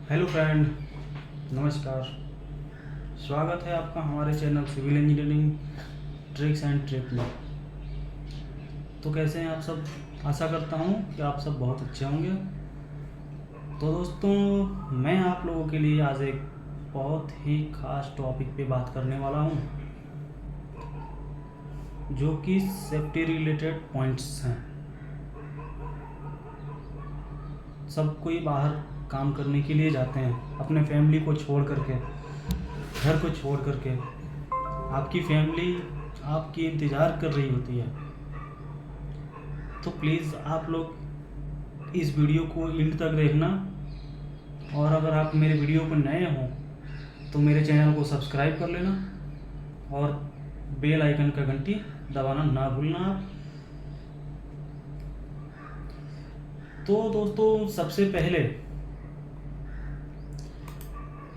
Hello friend, नमस्कार। स्वागत है आपका हमारे channel civil engineering tricks and trick में। तो कैसे हैं आप सब? आशा करता हूं कि आप सब बहुत अच्छे होंगे। तो दोस्तों, मैं आप लोगों के लिए आज एक बहुत ही खास टॉपिक पे बात करने वाला हूं, जो कि सेफ्टी रिलेटेड पॉइंट्स हैं। सब कोई बाहर काम करने के लिए जाते हैं, अपने फैमिली को छोड़ करके, घर को छोड़ करके। आपकी फैमिली आपकी इंतज़ार कर रही होती है। तो प्लीज़ आप लोग इस वीडियो को एंड तक देखना, और अगर आप मेरे वीडियो पर नए हों तो मेरे चैनल को सब्सक्राइब कर लेना और बेल आइकन का घंटी दबाना ना भूलना आप। तो दोस्तों, सबसे पहले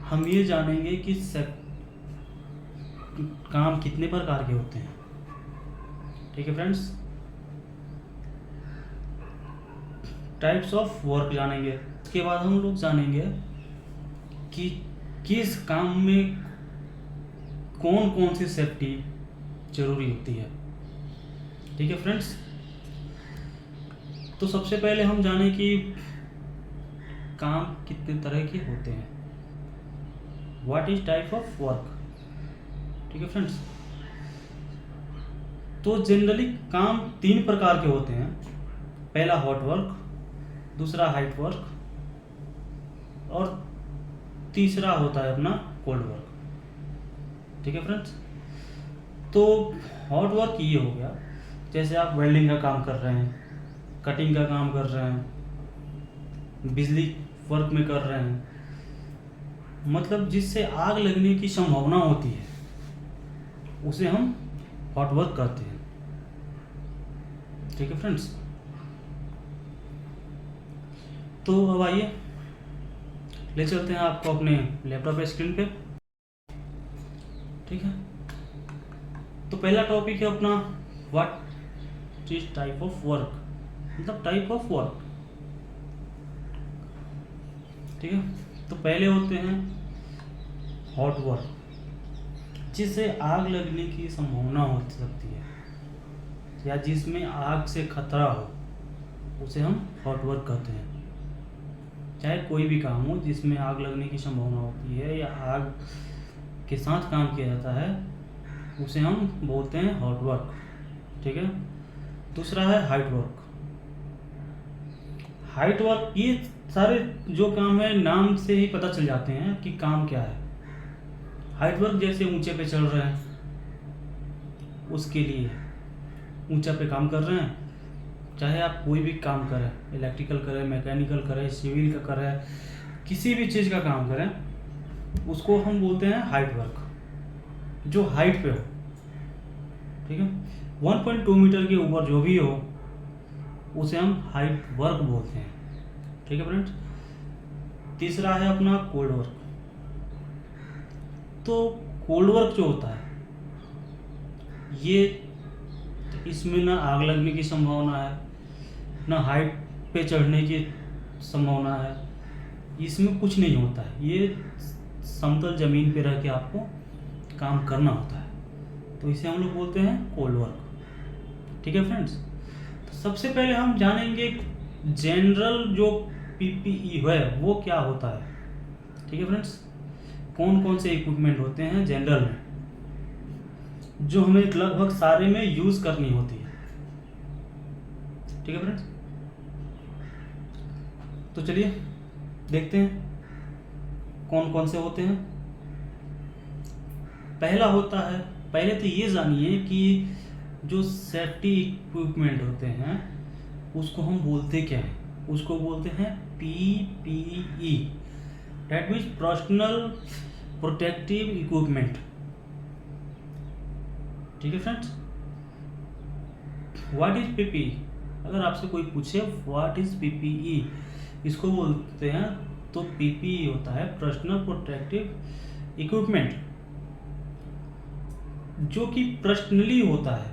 हम ये जानेंगे कि काम कितने प्रकार के होते हैं। ठीक है फ्रेंड्स, टाइप्स ऑफ वर्क जानेंगे। इसके बाद हम लोग जानेंगे कि किस काम में कौन कौन सी सेफ्टी जरूरी होती है। ठीक है फ्रेंड्स, तो सबसे पहले हम जाने कि काम कितने तरह के होते हैं। What is type of work. ठीक है फ्रेंड्स, तो जनरली काम 3 प्रकार के होते हैं। पहला हॉट वर्क, दूसरा हाइट वर्क, और तीसरा होता है अपना कोल्ड वर्क। ठीक है फ्रेंड्स, तो हॉट वर्क ये हो गया, जैसे आप वेल्डिंग का काम कर रहे हैं, कटिंग का काम कर रहे हैं, बिजली वर्क में कर रहे हैं, मतलब जिससे आग लगने की संभावना होती है, उसे हम हॉट वर्क करते हैं। ठीक है फ्रेंड्स, तो अब आइए ले चलते हैं आपको अपने लैपटॉप स्क्रीन पे। ठीक है, तो पहला टॉपिक है अपना what is type of work, मतलब टाइप ऑफ वर्क। ठीक है, तो पहले होते हैं हॉट वर्क, जिससे आग लगने की संभावना हो सकती है या जिसमें आग से खतरा हो, उसे हम हॉट वर्क कहते हैं। चाहे कोई भी काम हो जिसमें आग लगने की संभावना होती है या आग के साथ काम किया जाता है, उसे हम बोलते हैं हॉट वर्क। ठीक है, दूसरा है हाइट वर्क। हाइट वर्क, ये सारे जो काम है नाम से ही पता चल जाते हैं कि काम क्या है। हाइट वर्क जैसे ऊंचे पे चढ़ रहे हैं, उसके लिए ऊंचा पे काम कर रहे हैं। चाहे आप कोई भी काम करें, इलेक्ट्रिकल करें, मैकेनिकल करें, सिविल का करें, किसी भी चीज़ का काम करें, उसको हम बोलते हैं हाइट वर्क, जो हाइट पे हो। ठीक है, 1.2 मीटर के ऊपर जो भी हो, उसे हम हाइट वर्क बोलते हैं। ठीक है फ्रेंड्स, तीसरा है अपना कोल्ड वर्क। तो कोल्ड वर्क जो होता है, ये इसमें ना आग लगने की संभावना है, ना हाइट पे चढ़ने की संभावना है, इसमें कुछ नहीं होता है। ये समतल ज़मीन पे रह के आपको काम करना होता है, तो इसे हम लोग बोलते हैं कोल्ड वर्क। ठीक है फ्रेंड्स, तो सबसे पहले हम जानेंगे जनरल जो पीपीई है वो क्या होता है। ठीक है फ्रेंड्स, कौन कौन से इक्विपमेंट होते हैं जनरल में, जो हमें लगभग सारे में यूज़ करनी होती है। ठीक है फ्रेंड्स, तो चलिए देखते हैं कौन कौन से होते हैं। पहला होता है, पहले तो ये जानिए कि जो सेफ्टी इक्विपमेंट होते हैं उसको हम बोलते क्या हैं। उसको बोलते हैं PPE, that means personal protective equipment. ठीक है फ्रेंड्स, व्हाट इज पीपीई। अगर आपसे कोई पूछे व्हाट इज पीपीई, इसको बोलते हैं, तो पीपीई होता है पर्सनल प्रोटेक्टिव इक्विपमेंट, जो कि पर्सनली होता है।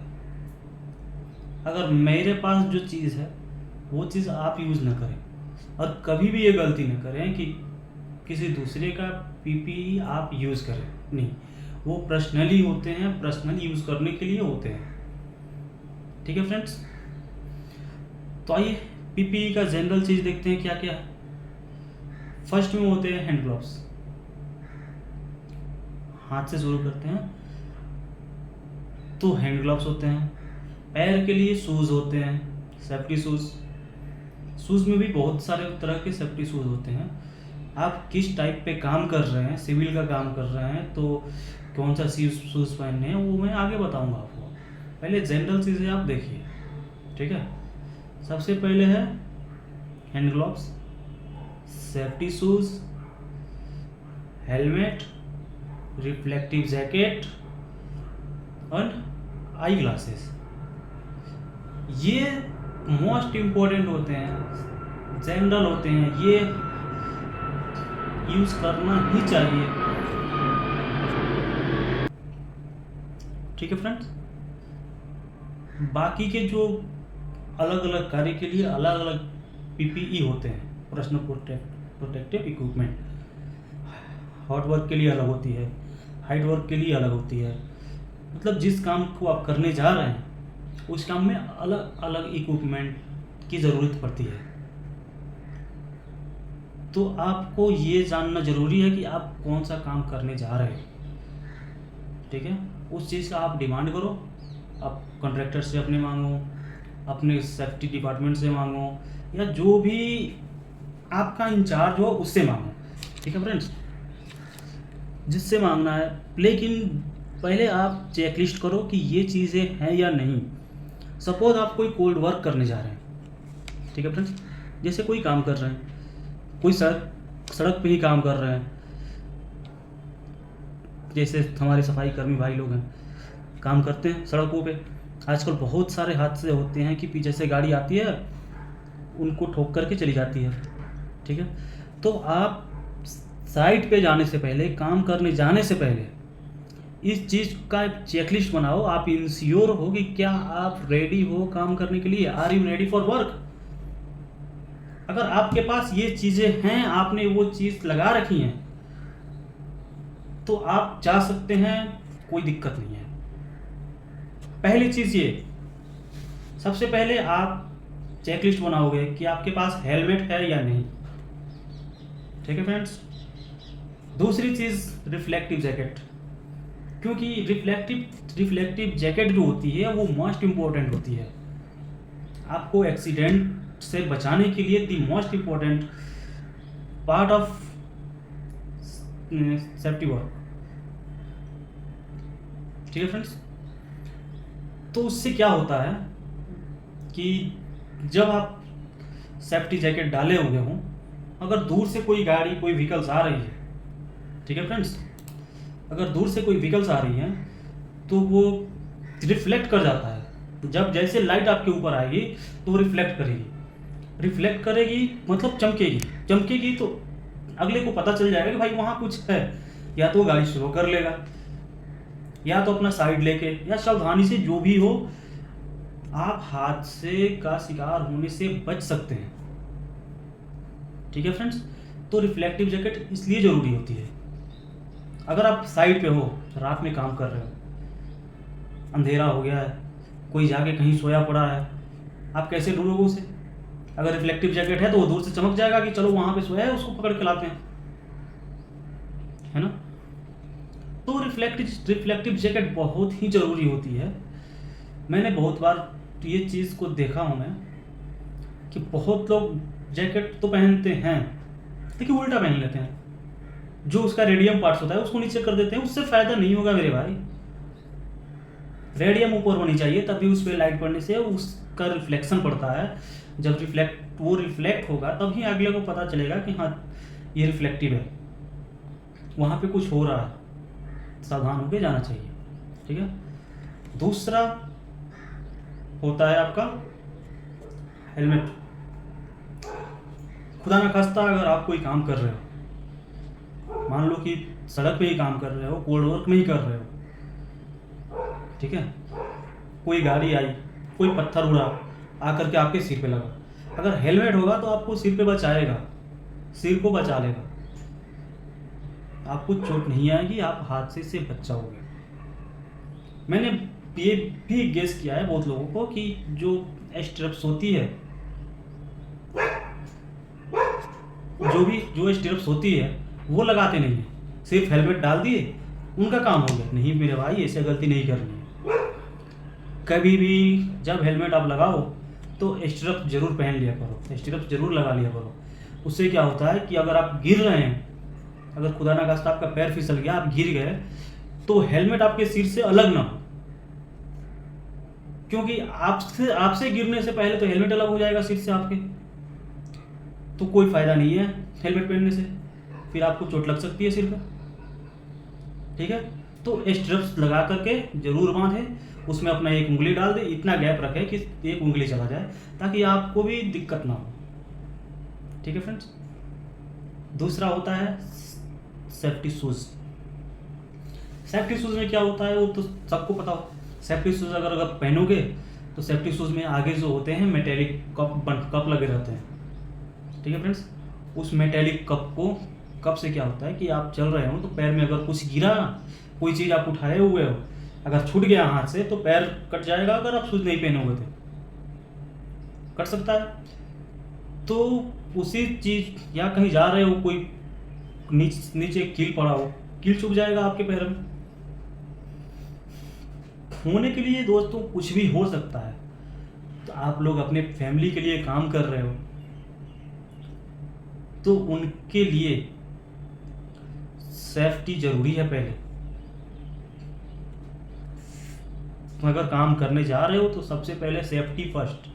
अगर मेरे पास जो चीज़ है वो चीज़ आप यूज़ ना करें, और कभी भी ये गलती ना करें कि किसी दूसरे का पीपीई आप यूज़ करें, नहीं, वो पर्सनली होते हैं, पर्सनली यूज़ करने के लिए होते हैं। ठीक है फ्रेंड्स, तो आइए पीपीई का जनरल चीज़ देखते हैं क्या क्या है। फर्स्ट में होते हैं हैंड ग्लव्स। हाथ से शुरू करते हैं तो हैंड ग्लव्स होते हैं। पैर के लिए शूज़ होते हैं, सेफ्टी शूज़। शूज़ में भी बहुत सारे तरह के सेफ्टी शूज़ होते हैं। आप किस टाइप पे काम कर रहे हैं, सिविल का काम कर रहे हैं तो कौन सा शूज़ पहनने हैं वो मैं आगे बताऊंगा आपको। पहले जनरल चीज़ें आप देखिए, ठीक है। सबसे पहले है hand gloves, safety shoes, helmet, reflective jacket और आई ग्लासेस। ये मोस्ट इम्पोर्टेंट होते हैं, जनरल होते हैं, ये यूज़ करना ही चाहिए। ठीक है फ्रेंड्स, बाकी के जो अलग अलग कार्य के लिए अलग अलग पीपीई होते हैं, personal protective equipment. Hot work के लिए अलग होती है, हाइट वर्क के लिए अलग होती है। मतलब जिस काम को आप करने जा रहे हैं उस काम में अलग अलग इक्विपमेंट की ज़रूरत पड़ती है। तो आपको ये जानना ज़रूरी है कि आप कौन सा काम करने जा रहे हैं। ठीक है, उस चीज़ का आप डिमांड करो, आप कॉन्ट्रैक्टर से अपने मांगो, अपने सेफ्टी डिपार्टमेंट से मांगो, या जो भी आपका इंचार्ज हो उससे मांगो। ठीक है फ्रेंड्स, जिससे मांगना है, लेकिन पहले आप चेकलिस्ट करो कि ये चीज़ें हैं या नहीं। सपोज आप कोई कोल्ड वर्क करने जा रहे हैं, ठीक है फ्रेंड्स, जैसे कोई काम कर रहे हैं, कोई सड़क पे ही काम कर रहे हैं, जैसे हमारे सफाई कर्मी भाई लोग हैं, काम करते हैं सड़कों पे। आजकल बहुत सारे हादसे होते हैं कि पीछे से गाड़ी आती है, उनको ठोक करके चली जाती है। ठीक है, तो आप साइट पे जाने से पहले, काम करने जाने से पहले इस चीज़ का एक चेकलिस्ट बनाओ। आप इंश्योर हो कि क्या आप रेडी हो काम करने के लिए, are you ready for work. अगर आपके पास ये चीज़ें हैं, आपने वो चीज़ लगा रखी हैं, तो आप जा सकते हैं, कोई दिक्कत नहीं है। पहली चीज़ ये, सबसे पहले आप चेकलिस्ट बनाओगे कि आपके पास हेलमेट है या नहीं। ठीक है फ्रेंड्स, दूसरी चीज़ रिफ्लेक्टिव जैकेट, क्योंकि रिफ्लेक्टिव जैकेट जो होती है वो मोस्ट इम्पोर्टेंट होती है आपको एक्सीडेंट से बचाने के लिए। The most important part of safety work. ठीक है फ्रेंड्स, तो उससे क्या होता है कि जब आप सेफ्टी जैकेट डाले हुए हों, अगर दूर से कोई गाड़ी, कोई व्हीकल्स आ रही है, ठीक है फ्रेंड्स, अगर दूर से कोई व्हीकल्स आ रही हैं तो वो रिफ्लेक्ट कर जाता है। जब जैसे लाइट आपके ऊपर आएगी तो वो रिफ्लेक्ट करेगी, मतलब चमकेगी तो अगले को पता चल जाएगा कि भाई वहाँ कुछ है। या तो गाड़ी स्लो कर लेगा, या तो अपना साइड लेके, या सावधानी से, जो भी हो, आप हादसे का शिकार होने से बच सकते हैं। ठीक है फ्रेंड्स, तो रिफ्लेक्टिव जैकेट इसलिए ज़रूरी होती है। अगर आप साइड पे हो, रात में काम कर रहे हो, अंधेरा हो गया है, कोई जाके कहीं सोया पड़ा है, आप कैसे ढूंढोगे उसे। अगर रिफ्लेक्टिव जैकेट है तो वो दूर से चमक जाएगा कि चलो वहाँ पे सोया है, उसको पकड़ के लाते हैं, है ना। तो रिफ्लेक्टिव जैकेट बहुत ही ज़रूरी होती है। मैंने बहुत बार ये चीज़ को देखा हूँ मैं कि बहुत लोग जैकेट तो पहनते हैं लेकिन उल्टा पहन लेते हैं। जो उसका रेडियम पार्ट्स होता है उसको नीचे कर देते हैं। उससे फ़ायदा नहीं होगा मेरे भाई। रेडियम ऊपर होनी चाहिए, तभी उस पर लाइट पड़ने से उसका रिफ्लेक्शन पड़ता है। जब वो रिफ्लेक्ट होगा तभी अगले को पता चलेगा कि हाँ ये रिफ्लेक्टिव है, वहाँ पे कुछ हो रहा है, सावधान होकर जाना चाहिए। ठीक है, दूसरा होता है आपका हेलमेट। खुदा ना खास्ता अगर आप कोई काम कर रहे हो, मान लो कि सड़क पे ही काम कर रहे हो, कोल्ड वर्क में ही कर रहे हो, ठीक है, कोई गाड़ी आई, कोई पत्थर उड़ा आकर के आपके सिर पे लगा, अगर हेलमेट होगा तो आपको सिर पे बचाएगा, सिर को बचा लेगा। आपको चोट नहीं आएगी, आप हादसे से बच जाओगे। मैंने ये भी गेस किया है बहुत लोगों को कि जो स्ट्रप्स होती है, जो स्ट्रप्स होती है वो लगाते नहीं है, सिर्फ हेलमेट डाल दिए, उनका काम हो गया। नहीं मेरे भाई, ऐसे गलती नहीं करनी है। कभी भी जब हेलमेट आप लगाओ तो स्ट्रप जरूर पहन लिया करो, स्ट्रप जरूर लगा लिया करो। उससे क्या होता है कि अगर आप गिर रहे हैं, अगर खुदा ना खास्ता आपका पैर फिसल गया, आप गिर गए, तो हेलमेट आपके सिर से अलग ना हो, क्योंकि आपसे गिरने से पहले तो हेलमेट अलग हो जाएगा सिर से आपके, तो कोई फायदा नहीं है हेलमेट पहनने से, फिर आपको चोट लग सकती है सिर पर। ठीक है, तो स्ट्रप्स लगा करके जरूर बांधे, उसमें अपना एक उंगली डाल दे, इतना गैप रखे कि एक उंगली चला जाए, ताकि आपको भी दिक्कत ना हो। ठीक है फ्रेंड्स। दूसरा होता है सेफ्टी शूज। सेफ्टी शूज में क्या होता है वो तो सबको पता हो। सेफ्टी शूज अगर पहनोगे तो सेफ्टी शूज में आगे जो होते हैं मेटेलिक कप लगे रहते हैं। ठीक है फ्रेंड्स, उस मेटेलिक कप से क्या होता है कि आप चल रहे हो तो पैर में अगर कुछ गिरा, कोई चीज़ आप उठाए हुए हो, अगर छूट गया हाथ से तो पैर कट जाएगा, अगर आप शूज नहीं पहनोगे तो कट सकता है। तो उसी चीज़, या कहीं जा रहे हो, कोई नीचे कील पड़ा हो, कील चुभ जाएगा आपके पैर में। होने के लिए दोस्तों कुछ भी हो सकता है, तो आप लोग अपने फैमिली के लिए काम कर रहे हो तो उनके लिए सेफ्टी जरूरी है। पहले अगर काम करने जा रहे हो तो सबसे पहले सेफ्टी फर्स्ट।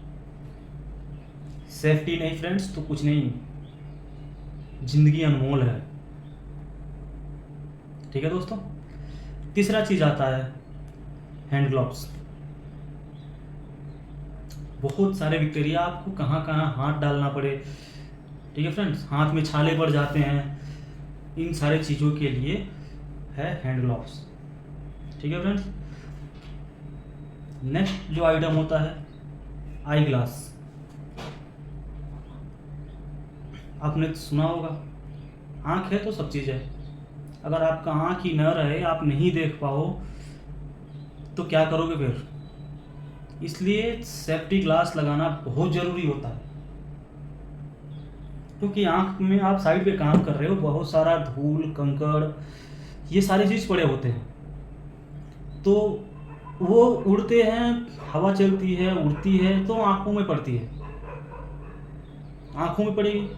सेफ्टी नहीं फ्रेंड्स तो कुछ नहीं, जिंदगी अनमोल है। ठीक है दोस्तों। तीसरा चीज आता है हैंड ग्लव्स। बहुत सारे बैक्टीरिया, आपको कहाँ कहाँ हाथ डालना पड़े, ठीक है फ्रेंड्स, हाथ में छाले पड़ जाते हैं, इन सारे चीज़ों के लिए है हैंड ग्लव्स। ठीक है फ्रेंड्स। नेक्स्ट जो आइटम होता है आई ग्लास। आपने सुना होगा, आँख है तो सब चीज़ है। अगर आपका आँख ही न रहे, आप नहीं देख पाओ, तो क्या करोगे फिर? इसलिए सेफ्टी ग्लास लगाना बहुत ज़रूरी होता है, क्योंकि आँख में आप साइड पे काम कर रहे हो, बहुत सारा धूल कंकड़ ये सारी चीज़ पड़े होते हैं, तो वो उड़ते हैं, हवा चलती है, उड़ती है, तो आँखों में पड़ती है, आँखों में पड़ेगी।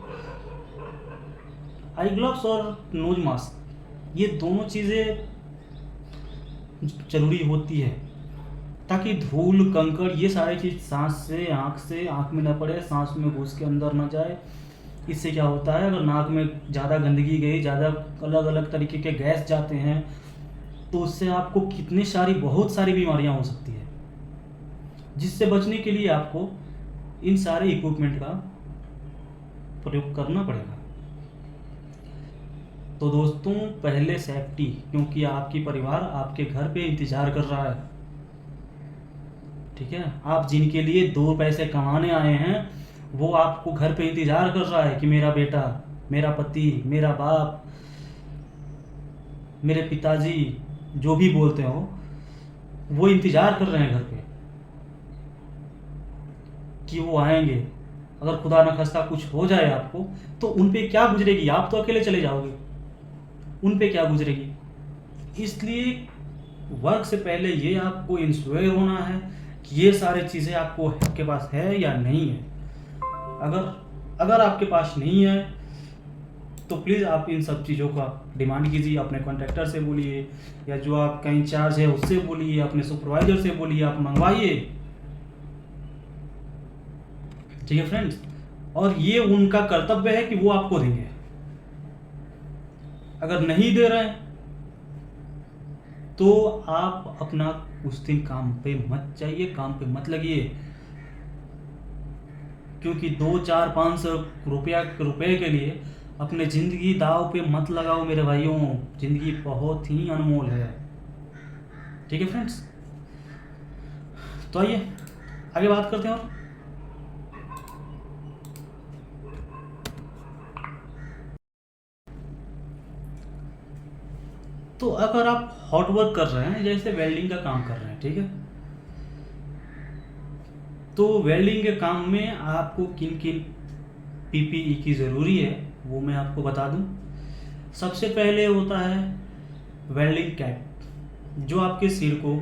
आई ग्लव्स और नोज मास्क, ये दोनों चीज़ें जरूरी होती है, ताकि धूल कंकड़ ये सारी चीज़ सांस से आँख में ना पड़े, सांस में घुस के अंदर ना जाए। इससे क्या होता है, अगर नाक में ज़्यादा गंदगी गई, ज़्यादा अलग अलग तरीके के गैस जाते हैं, तो उससे आपको बहुत सारी बीमारियां हो सकती है, जिससे बचने के लिए आपको इन सारे इक्विपमेंट का प्रयोग करना पड़ेगा। तो दोस्तों पहले सेफ्टी, क्योंकि आपकी परिवार आपके घर पे इंतज़ार कर रहा है। ठीक है, आप जिनके लिए 2 पैसे कमाने आए हैं, वो आपको घर पे इंतज़ार कर रहा है कि मेरा बेटा, मेरा पति, मेरा बाप, मेरे पिताजी, जो भी बोलते हो, वो इंतज़ार कर रहे हैं घर पे कि वो आएंगे। अगर खुदा न खास्ता कुछ हो जाए आपको, तो उन पे क्या गुजरेगी? आप तो अकेले चले जाओगे, उन पे क्या गुजरेगी? इसलिए वर्क से पहले ये आपको इंश्योर होना है कि ये सारी चीज़ें आपके पास है या नहीं है। अगर आपके पास नहीं है तो प्लीज़ आप इन सब चीज़ों का डिमांड कीजिए, अपने कॉन्ट्रैक्टर से बोलिए, या जो आपका इंचार्ज है उससे बोलिए, अपने सुपरवाइजर से बोलिए, आप मंगवाइए। ठीक है फ्रेंड्स, और ये उनका कर्तव्य है कि वो आपको देंगे। अगर नहीं दे रहे हैं तो आप अपना उस दिन काम पे मत जाइए, काम पे मत लगिए, क्योंकि 2, 4, 500 रुपये के लिए अपने ज़िंदगी दाव पे मत लगाओ मेरे भाइयों। ज़िंदगी बहुत ही अनमोल है। ठीक है फ्रेंड्स, तो आइए आगे बात करते हैं। और तो अगर आप हॉट वर्क कर रहे हैं, जैसे वेल्डिंग का काम कर रहे हैं, ठीक है, तो वेल्डिंग के काम में आपको किन किन पीपीई की ज़रूरी है वो मैं आपको बता दूं। सबसे पहले होता है वेल्डिंग कैप, जो आपके सिर को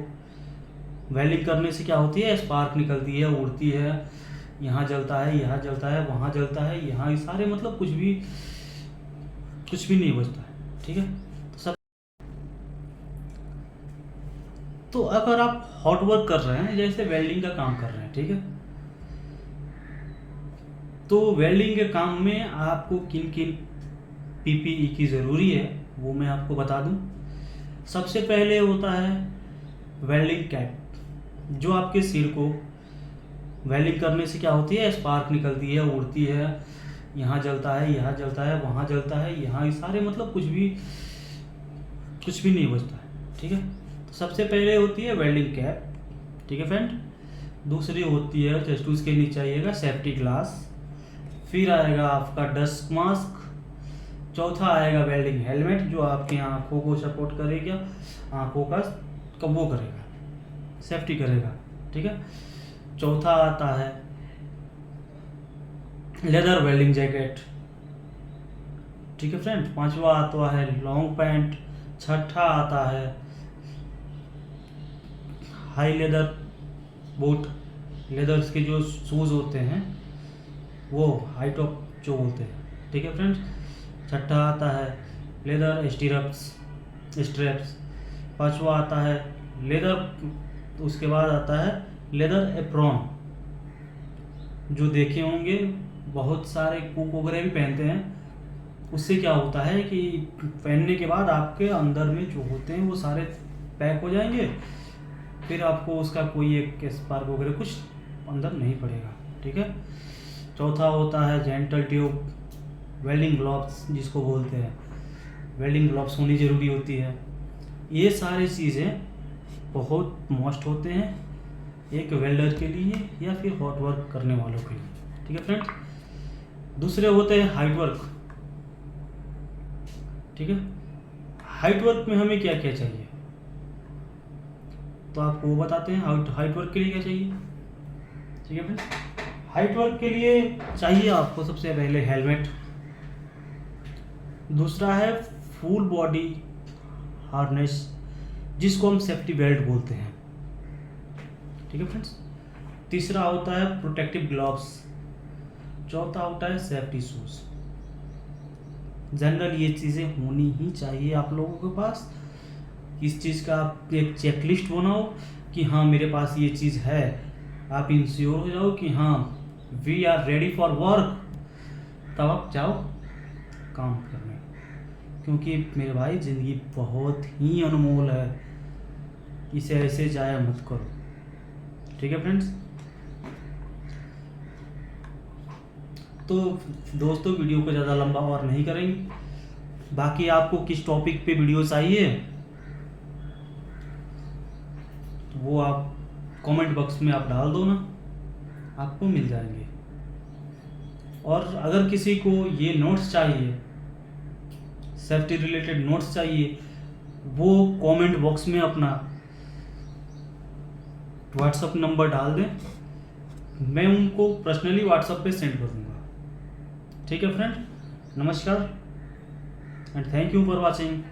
वेल्डिंग करने से क्या होती है, स्पार्क निकलती है, उड़ती है, यहाँ जलता है, यहाँ जलता है, वहाँ जलता है, यहाँ, ये सारे मतलब कुछ भी नहीं बचता है, ठीक है। तो अगर आप हॉट वर्क कर रहे हैं, जैसे वेल्डिंग का काम कर रहे हैं, ठीक है, तो वेल्डिंग के काम में आपको किन किन पीपीई की ज़रूरी है वो मैं आपको बता दूं। सबसे पहले होता है वेल्डिंग कैप, जो आपके सिर को वेल्डिंग करने से क्या होती है, स्पार्क निकलती है, उड़ती है, यहाँ जलता है, यहाँ जलता है, वहाँ जलता है, यहाँ, ये सारे मतलब कुछ भी नहीं बचता है, ठीक है। तो सबसे पहले होती है वेल्डिंग कैप, ठीक है फ्रेंड। दूसरी होती है, जस्ट उसके नीचे आइएगा, सेफ्टी ग्लास। फिर आएगा आपका डस्ट मास्क। चौथा आएगा वेल्डिंग हेलमेट, जो आपकी आंखों को सपोर्ट करेगा, आंखों का वो करेगा, सेफ्टी करेगा, ठीक है। चौथा आता है लेदर वेल्डिंग जैकेट, ठीक है फ्रेंड। पांचवा आता है लॉन्ग पैंट। छठा आता है हाई लेदर बूट, लेदर्स के जो शूज़ होते हैं वो हाई टॉप जो बोलते हैं, ठीक है फ्रेंड्स। छठा आता है लेदर स्ट्रैप्स। पांचवा आता है लेदर, उसके बाद आता है लेदर एप्रॉन, जो देखे होंगे बहुत सारे कुक वगैरह भी पहनते हैं। उससे क्या होता है कि पहनने के बाद आपके अंदर में जो होते हैं वो सारे पैक हो जाएंगे, फिर आपको उसका कोई एक स्पार्क वगैरह कुछ अंदर नहीं पड़ेगा, ठीक है। चौथा होता है जेंटल ट्यूब वेल्डिंग ग्लव्स, जिसको बोलते हैं, वेल्डिंग ग्लव्स होनी ज़रूरी होती है। ये सारी चीज़ें बहुत मस्ट होते हैं एक वेल्डर के लिए या फिर हॉट वर्क करने वालों के लिए, ठीक है फ्रेंड्स। दूसरे होते हैं हाइट वर्क, ठीक है। हाइट वर्क में हमें क्या क्या चाहिए, तो आपको वो बताते हैं हाइट वर्क के लिए क्या चाहिए, ठीक है फ्रेंड्स। हाइट वर्क के लिए चाहिए आपको सबसे पहले हेलमेट। दूसरा है फुल बॉडी हार्नेस, जिसको हम सेफ्टी बेल्ट बोलते हैं, ठीक है फ्रेंड्स। तीसरा होता है प्रोटेक्टिव ग्लव्स। चौथा होता है सेफ्टी शूज। जनरल ये चीज़ें होनी ही चाहिए आप लोगों के पास। इस चीज़ का आप एक चेकलिस्ट बनाओ कि हाँ मेरे पास ये चीज़ है, आप इंश्योर हो जाओ कि हाँ we are ready for work, तब आप जाओ काम करने। क्योंकि मेरे भाई ज़िंदगी बहुत ही अनमोल है, इसे ऐसे जाया मत करो, ठीक है फ्रेंड्स। तो दोस्तों वीडियो को ज़्यादा लंबा और नहीं करेंगे। बाकी आपको किस टॉपिक पे वीडियो चाहिए तो वो आप कमेंट बॉक्स में आप डाल दो ना, आपको मिल जाएंगे। और अगर किसी को ये नोट्स चाहिए, सेफ्टी रिलेटेड नोट्स चाहिए, वो कमेंट बॉक्स में अपना व्हाट्सअप नंबर डाल दें, मैं उनको पर्सनली व्हाट्सअप पे सेंड कर दूंगा, ठीक है फ्रेंड। नमस्कार and thank you for watching.